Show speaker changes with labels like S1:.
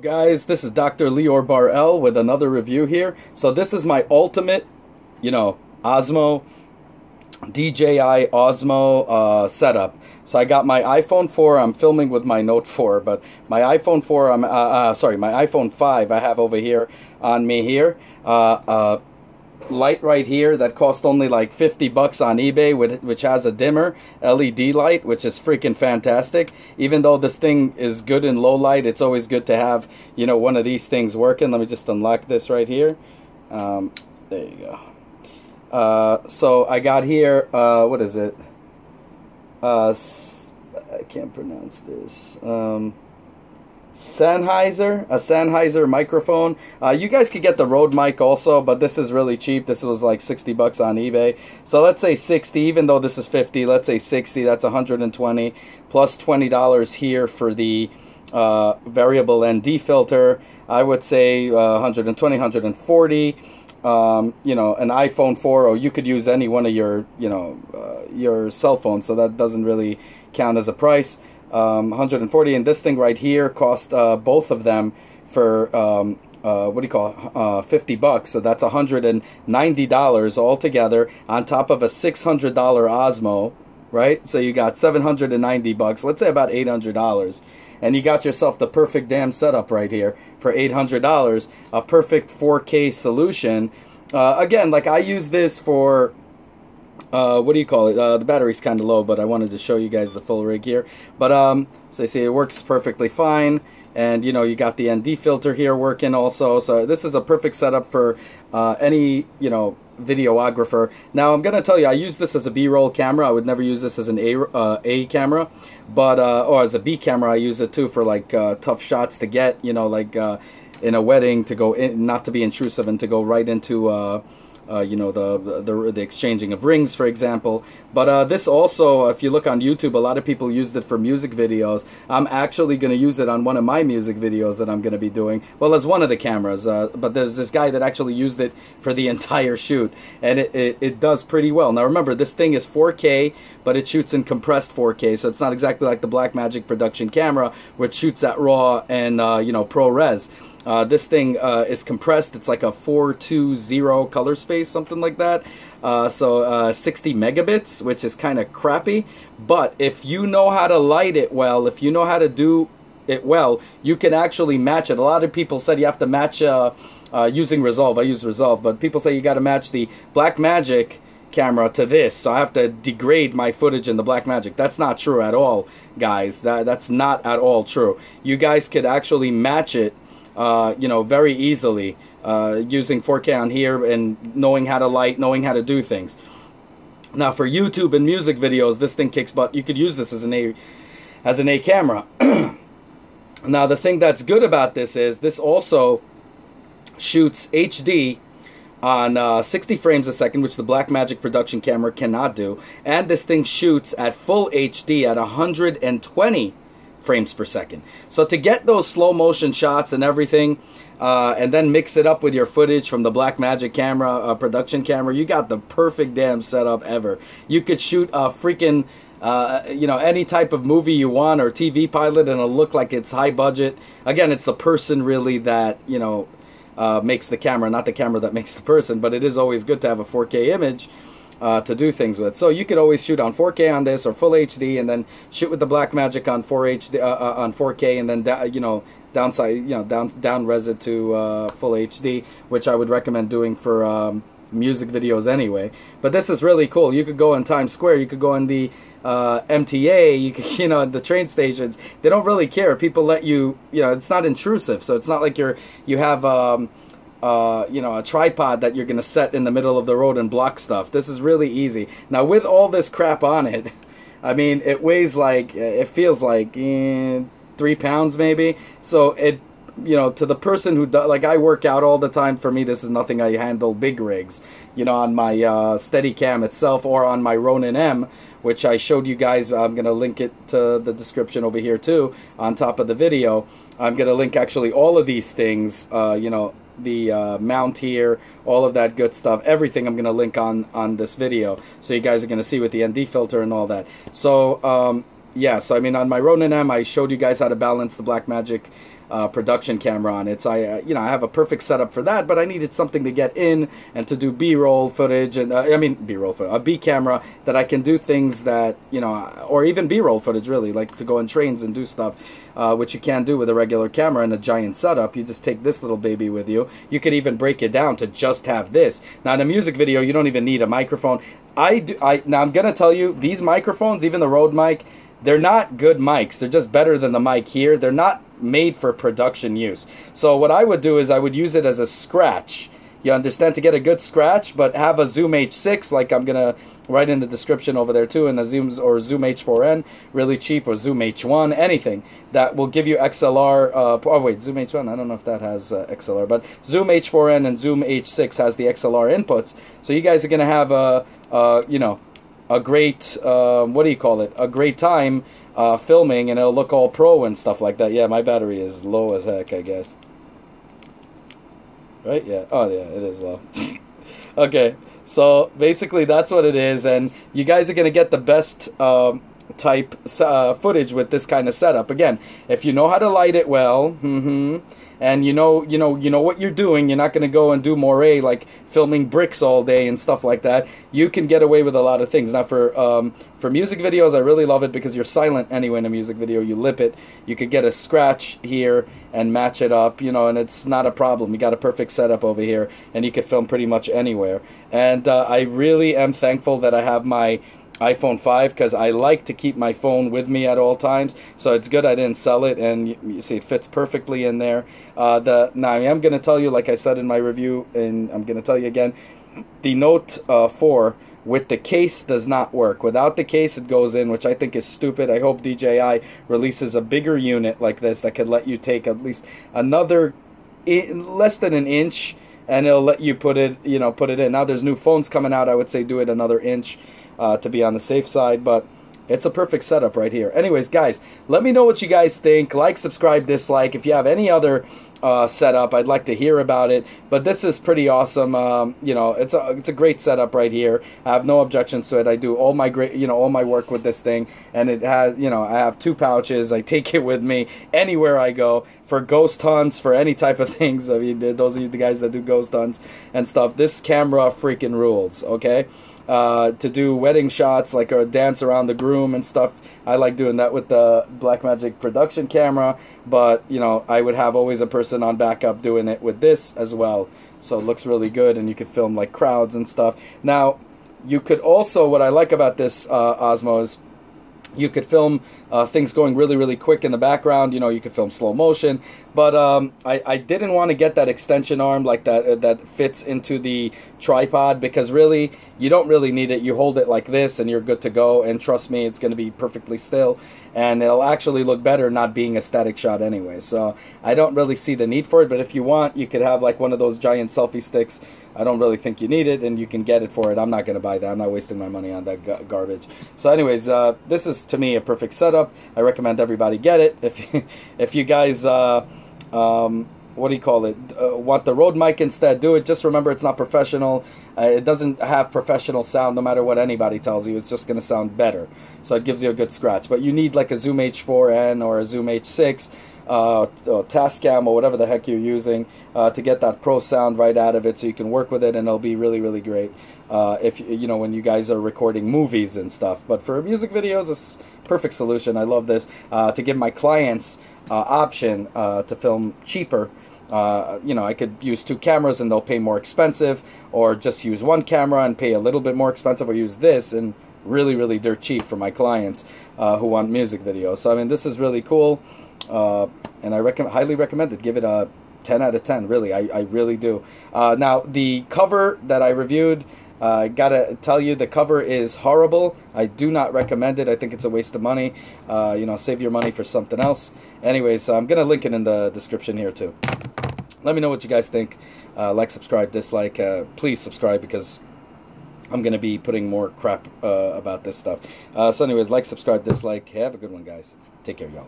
S1: Guys, this is Dr. Lior Bar-El with another review here. So this is my ultimate, Osmo, DJI Osmo setup. So I got my iPhone 4. I'm filming with my Note 4, but my iPhone 4, my iPhone 5 I have over here on me here. Light right here that cost only like 50 bucks on eBay, which has a dimmer LED light, which is freaking fantastic. Even though this thing is good in low light, it's always good to have one of these things working. Let me just unlock this right here. There you go. So I got here, what is it? I can't pronounce this. Sennheiser, a Sennheiser microphone. You guys could get the Rode mic also, but this is really cheap. This was like 60 bucks on eBay. So let's say 60, even though this is 50, let's say 60, that's 120 plus $20 here for the variable ND filter. I would say 120, 140. An iPhone 4, or you could use any one of your, your cell phones, so that doesn't really count as a price. 140, and this thing right here cost both of them for what do you call it? 50 bucks. So that's $190 altogether on top of a $600 Osmo, right? So you got 790 bucks. Let's say about $800, and you got yourself the perfect damn setup right here for $800. A perfect 4K solution. Again, like I use this for. What do you call it? The battery's kind of low, but I wanted to show you guys the full rig here. But so I see it works perfectly fine, and you got the ND filter here working also. So this is a perfect setup for any videographer. Now I'm gonna tell you, I use this as a B-roll camera. I would never use this as an A camera, but or as a B camera. I use it too for like tough shots to get, like in a wedding, to go in, not to be intrusive, and to go right into the exchanging of rings, for example. But this also, if you look on YouTube, a lot of people used it for music videos. I'm actually going to use it on one of my music videos that I'm going to be doing. Well, as one of the cameras, but there's this guy that actually used it for the entire shoot, and it does pretty well. Now remember, this thing is 4K, but it shoots in compressed 4K, so it's not exactly like the Blackmagic production camera, which shoots at RAW and ProRes. This thing is compressed. It's like a 420 color space, something like that. So 60 megabits, which is kind of crappy. But if you know how to light it well, if you know how to do it well, you can actually match it. A lot of people said you have to match using Resolve. I use Resolve, but people say you got to match the Blackmagic camera to this, so I have to degrade my footage in the Blackmagic. That's not true at all, guys. That's not at all true. You guys could actually match it very easily using 4K on here and knowing how to light, knowing how to do things. Now for YouTube and music videos, this thing kicks butt. You could use this as an A camera. Now the thing that's good about this is this also shoots HD on 60 frames a second, which the Blackmagic production camera cannot do, and this thing shoots at full HD at 120 frames per second. So to get those slow motion shots and everything, and then mix it up with your footage from the Blackmagic camera, production camera, you got the perfect damn setup ever. You could shoot a freaking, any type of movie you want, or TV pilot, and it'll look like it's high budget. Again, it's the person really that, makes the camera, not the camera that makes the person, but it is always good to have a 4K image to do things with. So you could always shoot on 4K on this, or full HD, and then shoot with the Blackmagic on 4K, and then down res it to full HD, which I would recommend doing for music videos anyway. But this is really cool. You could go in Times Square, you could go in the MTA, you could, at the train stations. They don't really care. People let you, it's not intrusive, so it's not like you have a tripod that you're going to set in the middle of the road and block stuff. This is really easy. Now, with all this crap on it, I mean, it weighs like, it feels like 3 pounds maybe. So it, to the person who does, like I work out all the time, for me, this is nothing. I handle big rigs, on my Steadicam itself, or on my Ronin-M, which I showed you guys. I'm going to link it to the description over here too, on top of the video. I'm going to link actually all of these things, the mount here, all of that good stuff, everything I'm going to link on this video, so you guys are going to see with the ND filter and all that. So yeah, so I mean, on my Ronin-M, I showed you guys how to balance the Blackmagic production camera on it. So I have a perfect setup for that, but I needed something to get in and to do B-roll footage, and B-roll footage, a B camera that I can do things that, or even B-roll footage, really, like to go on trains and do stuff, which you can't do with a regular camera and a giant setup. You just take this little baby with you. You could even break it down to just have this. Now in a music video, you don't even need a microphone. Now I'm gonna tell you, these microphones, even the Rode mic, they're not good mics. They're just better than the mic here. They're not made for production use. So what I would do is I would use it as a scratch. You understand? To get a good scratch, but have a Zoom H6, like I'm gonna write in the description over there too, and the Zoom H4n, really cheap, or Zoom H1, anything that will give you XLR. Oh wait, Zoom H1, I don't know if that has XLR, but Zoom H4n and Zoom H6 has the XLR inputs. So you guys are gonna have a great, what do you call it? A great time filming, and it'll look all pro and stuff like that. Yeah, my battery is low as heck, I guess. Right? Yeah. Oh, yeah, it is low. Okay, so basically that's what it is, and you guys are going to get the best type footage with this kind of setup. Again, if you know how to light it well, and you know what you're doing, you're not going to go and do moire like filming bricks all day and stuff like that. You can get away with a lot of things. Now for music videos, I really love it because you're silent anyway in a music video. You lip it. You could get a scratch here and match it up, and it's not a problem. You got a perfect setup over here, and you could film pretty much anywhere. And I really am thankful that I have my iPhone 5, because I like to keep my phone with me at all times, so it's good I didn't sell it, and you see it fits perfectly in there. Now I am going to tell you, like I said in my review, and I'm going to tell you again, the Note 4 with the case does not work. Without the case, it goes in, which I think is stupid. I hope DJI releases a bigger unit like this that could let you take at least another less than an inch, and it'll let you put it in. Now there's new phones coming out. I would say do it another inch to be on the safe side, but it's a perfect setup right here. Anyways, guys, let me know what you guys think. Like, subscribe, dislike. If you have any other setup, I'd like to hear about it. But this is pretty awesome. It's a great setup right here. I have no objections to it. I do all my all my work with this thing, and it has, I have 2 pouches. I take it with me anywhere I go for ghost hunts, for any type of things. I mean, those are the guys that do ghost hunts and stuff. This camera freaking rules. Okay. To do wedding shots, like a dance around the groom and stuff. I like doing that with the Blackmagic production camera, but I would have always a person on backup doing it with this as well. So it looks really good, and you could film like crowds and stuff. Now, you could also, what I like about this Osmo is you could film things going really, really quick in the background. You could film slow motion. But I didn't want to get that extension arm like that fits into the tripod, because really, you don't really need it. You hold it like this, and you're good to go. And trust me, it's going to be perfectly still. And it'll actually look better not being a static shot anyway. So I don't really see the need for it. But if you want, you could have like one of those giant selfie sticks. I don't really think you need it, and you can get it for it. I'm not going to buy that. I'm not wasting my money on that garbage. So anyways, this is, to me, a perfect setup. I recommend everybody get it. If you guys, what do you call it, want the Rode mic instead, do it. Just remember, it's not professional. It doesn't have professional sound no matter what anybody tells you. It's just going to sound better. So it gives you a good scratch. But you need like a Zoom H4n or a Zoom H6, Tascam, or whatever the heck you're using, to get that pro sound right out of it, so you can work with it, and it'll be really, really great if when you guys are recording movies and stuff. But for music videos, it's a perfect solution. I love this to give my clients option to film cheaper. I could use 2 cameras and they'll pay more expensive, or just use 1 camera and pay a little bit more expensive, or use this and really, really dirt cheap for my clients who want music videos. So I mean, this is really cool. And I highly recommend it. Give it a 10 out of 10, really. I really do. Now, the cover that I reviewed, I gotta tell you, the cover is horrible. I do not recommend it. I think it's a waste of money. Save your money for something else. Anyways, so I'm gonna link it in the description here too. Let me know what you guys think. Like, subscribe, dislike. Please subscribe, because I'm gonna be putting more crap about this stuff. So anyways, like, subscribe, dislike. Have a good one, guys. Take care, y'all.